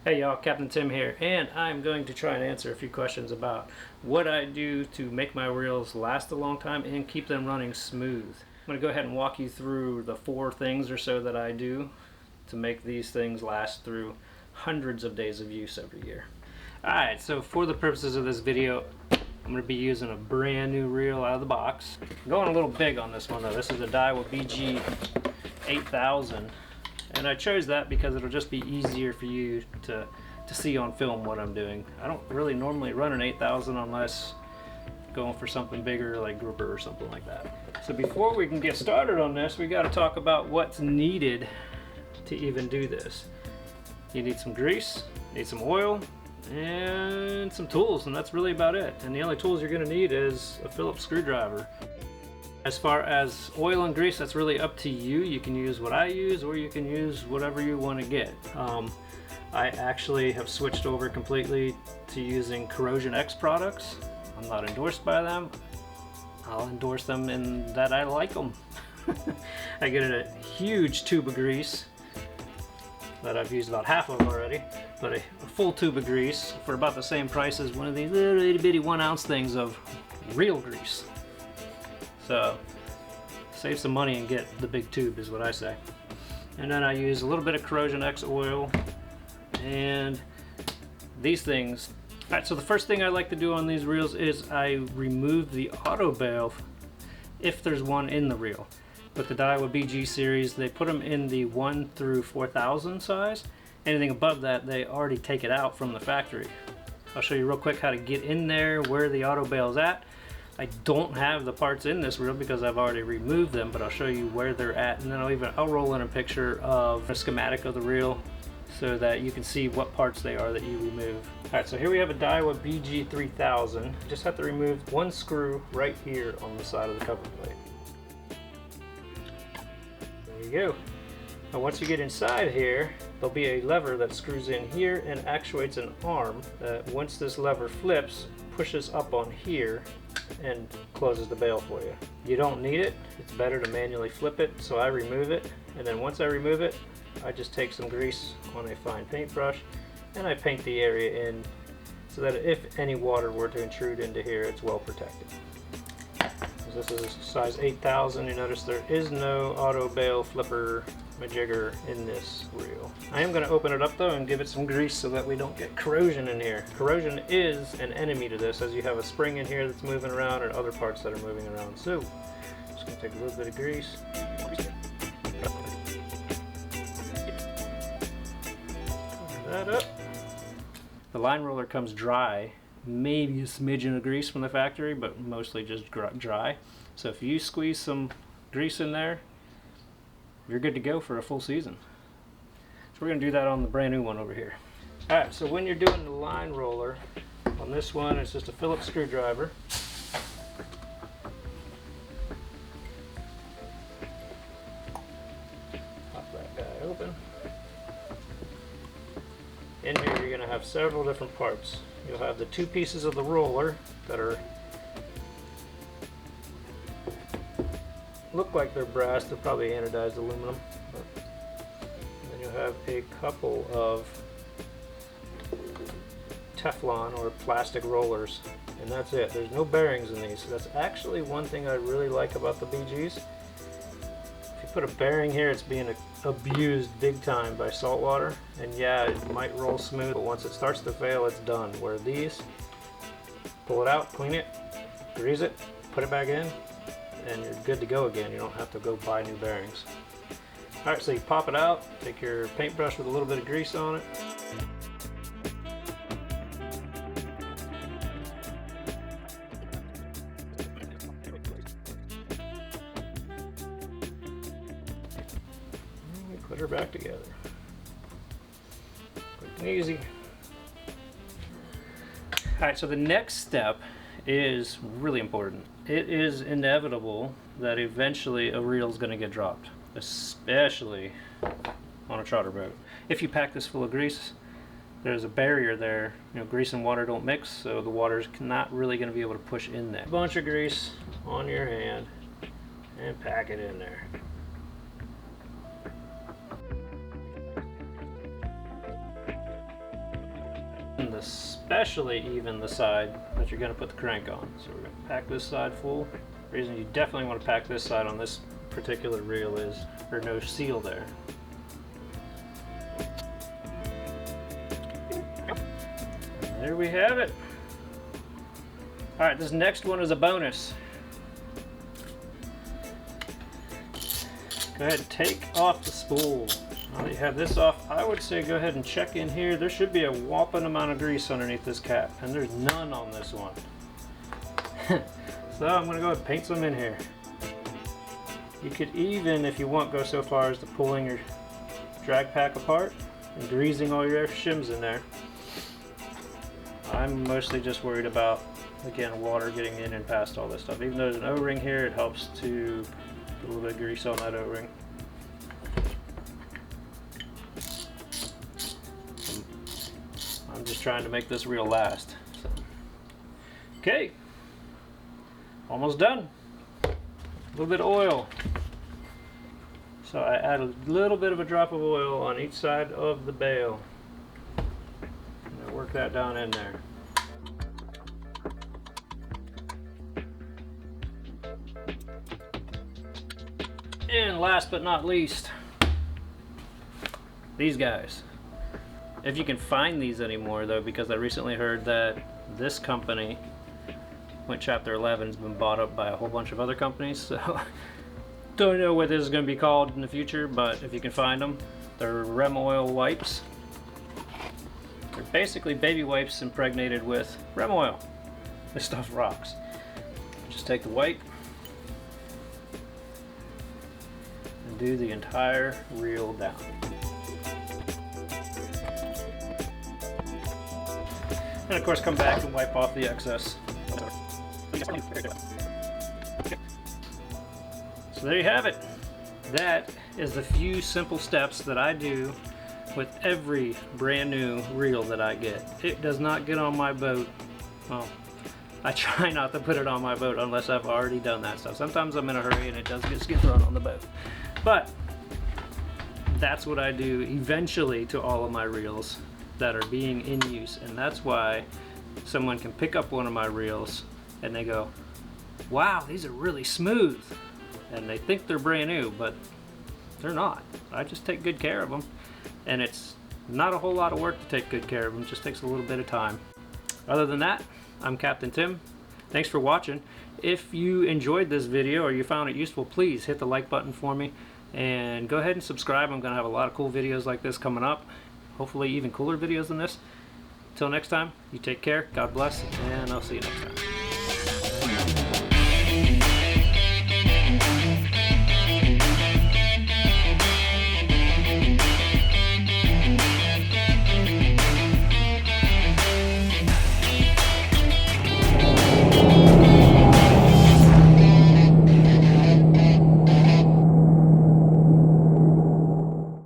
Hey y'all, Captain Tim here, and I'm going to try and answer a few questions about what I do to make my reels last a long time and keep them running smooth. I'm going to go ahead and walk you through the 4 things or so that I do to make these things last through hundreds of days of use every year. Alright, so for the purposes of this video, I'm going to be using a brand new reel out of the box. I'm going a little big on this one though. This is a Daiwa BG 8000. And I chose that because it'll just be easier for you to see on film what I'm doing. I don't really normally run an 8000 unless going for something bigger like grouper or something like that. So before we can get started on this, we got to talk about what's needed to even do this. You need some grease, need some oil, and some tools, and that's really about it. And the only tools you're going to need is a Phillips screwdriver. As far as oil and grease, that's really up to you. You can use what I use, or you can use whatever you want to get. I actually have switched over completely to using Corrosion X products. I'm not endorsed by them. I'll endorse them in that I like them. I get a huge tube of grease that I've used about half of already, but a full tube of grease for about the same price as one of these little itty bitty 1 ounce things of real grease. So save some money and get the big tube is what I say. And then I use a little bit of Corrosion X oil and these things. Alright, so the first thing I like to do on these reels is I remove the auto bail if there's one in the reel. With the Daiwa BG series, they put them in the 1 through 4000 size. Anything above that, they already take it out from the factory. I'll show you real quick how to get in there, where the auto bail is at. I don't have the parts in this reel because I've already removed them, but I'll show you where they're at, and then I'll roll in a picture of a schematic of the reel so that you can see what parts they are that you remove. Alright, so here we have a Daiwa BG 3000. Just have to remove 1 screw right here on the side of the cover plate. There you go. Now once you get inside here, there'll be a lever that screws in here and actuates an arm that once this lever flips, pushes up on here and closes the bail for you. You don't need it. It's better to manually flip it, so I remove it, and then once I remove it, I just take some grease on a fine paintbrush and I paint the area in so that if any water were to intrude into here, it's well protected. This is a size 8000. You notice there is no auto bail flipper majigger in this reel. I am going to open it up though and give it some grease so that we don't get corrosion in here. Corrosion is an enemy to this, as you have a spring in here that's moving around and other parts that are moving around. So just going to take a little bit of grease. Cover that up. The line roller comes dry. Maybe a smidgen of grease from the factory, but mostly just dry. So if you squeeze some grease in there, you're good to go for a full season. So we're going to do that on the brand new one over here. Alright, so when you're doing the line roller, on this one it's just a Phillips screwdriver. Pop that guy open. In here you're going to have several different parts. You'll have the 2 pieces of the roller that look like they're brass. They're probably anodized aluminum. And then you'll have a couple of Teflon or plastic rollers, and that's it. There's no bearings in these. So that's actually one thing I really like about the BGs. If you put a bearing here, it's being abused big time by salt water, and yeah, it might roll smooth, but once it starts to fail, it's done. Where these, pull it out, clean it, grease it, put it back in, and you're good to go again. You don't have to go buy new bearings. Alright, so you pop it out, take your paintbrush with a little bit of grease on it. Put her back together. Quick and easy. Alright, so the next step is really important. It is inevitable that eventually a reel is going to get dropped, especially on a trotter boat. If you pack this full of grease, there's a barrier there. You know, grease and water don't mix, so the water's not really going to be able to push in there. A bunch of grease on your hand and pack it in there. especially even the side that you're going to put the crank on. So we're going to pack this side full. The reason you definitely want to pack this side on this particular reel is there's no seal there. And there we have it. Alright, this next one is a bonus. Go ahead and take off the spool. Now that you have this off, I would say go ahead and check in here. There should be a whopping amount of grease underneath this cap, and there's none on this one. So I'm going to go ahead and paint some in here. You could even, if you want, go so far as to pulling your drag pack apart and greasing all your shims in there. I'm mostly just worried about, again, water getting in and past all this stuff. Even though there's an O-ring here, it helps to put a little bit of grease on that O-ring. I'm just trying to make this reel last. So. Okay, almost done. A little bit of oil. So I add a little bit of a drop of oil on each side of the bail. And I work that down in there. And last but not least, these guys. If you can find these anymore though, because I recently heard that this company went Chapter 11, has been bought up by a whole bunch of other companies, so don't know what this is going to be called in the future, but if you can find them, they're Rem oil wipes. They're basically baby wipes impregnated with Rem oil. This stuff rocks. Just take the wipe and do the entire reel down. And of course come back and wipe off the excess. So there you have it. That is the few simple steps that I do with every brand new reel that I get. It does not get on my boat. Well, I try not to put it on my boat unless I've already done that stuff. Sometimes I'm in a hurry and it does get thrown on the boat. But that's what I do eventually to all of my reels that are being in use, and that's why someone can pick up one of my reels and they go, wow, these are really smooth, and they think they're brand new, but they're not. I just take good care of them, and it's not a whole lot of work to take good care of them. It just takes a little bit of time. Other than that, I'm Captain Tim. Thanks for watching. If you enjoyed this video or you found it useful, please hit the like button for me and go ahead and subscribe. I'm gonna have a lot of cool videos like this coming up. Hopefully even cooler videos than this. Till next time, you take care, God bless, and I'll see you next time.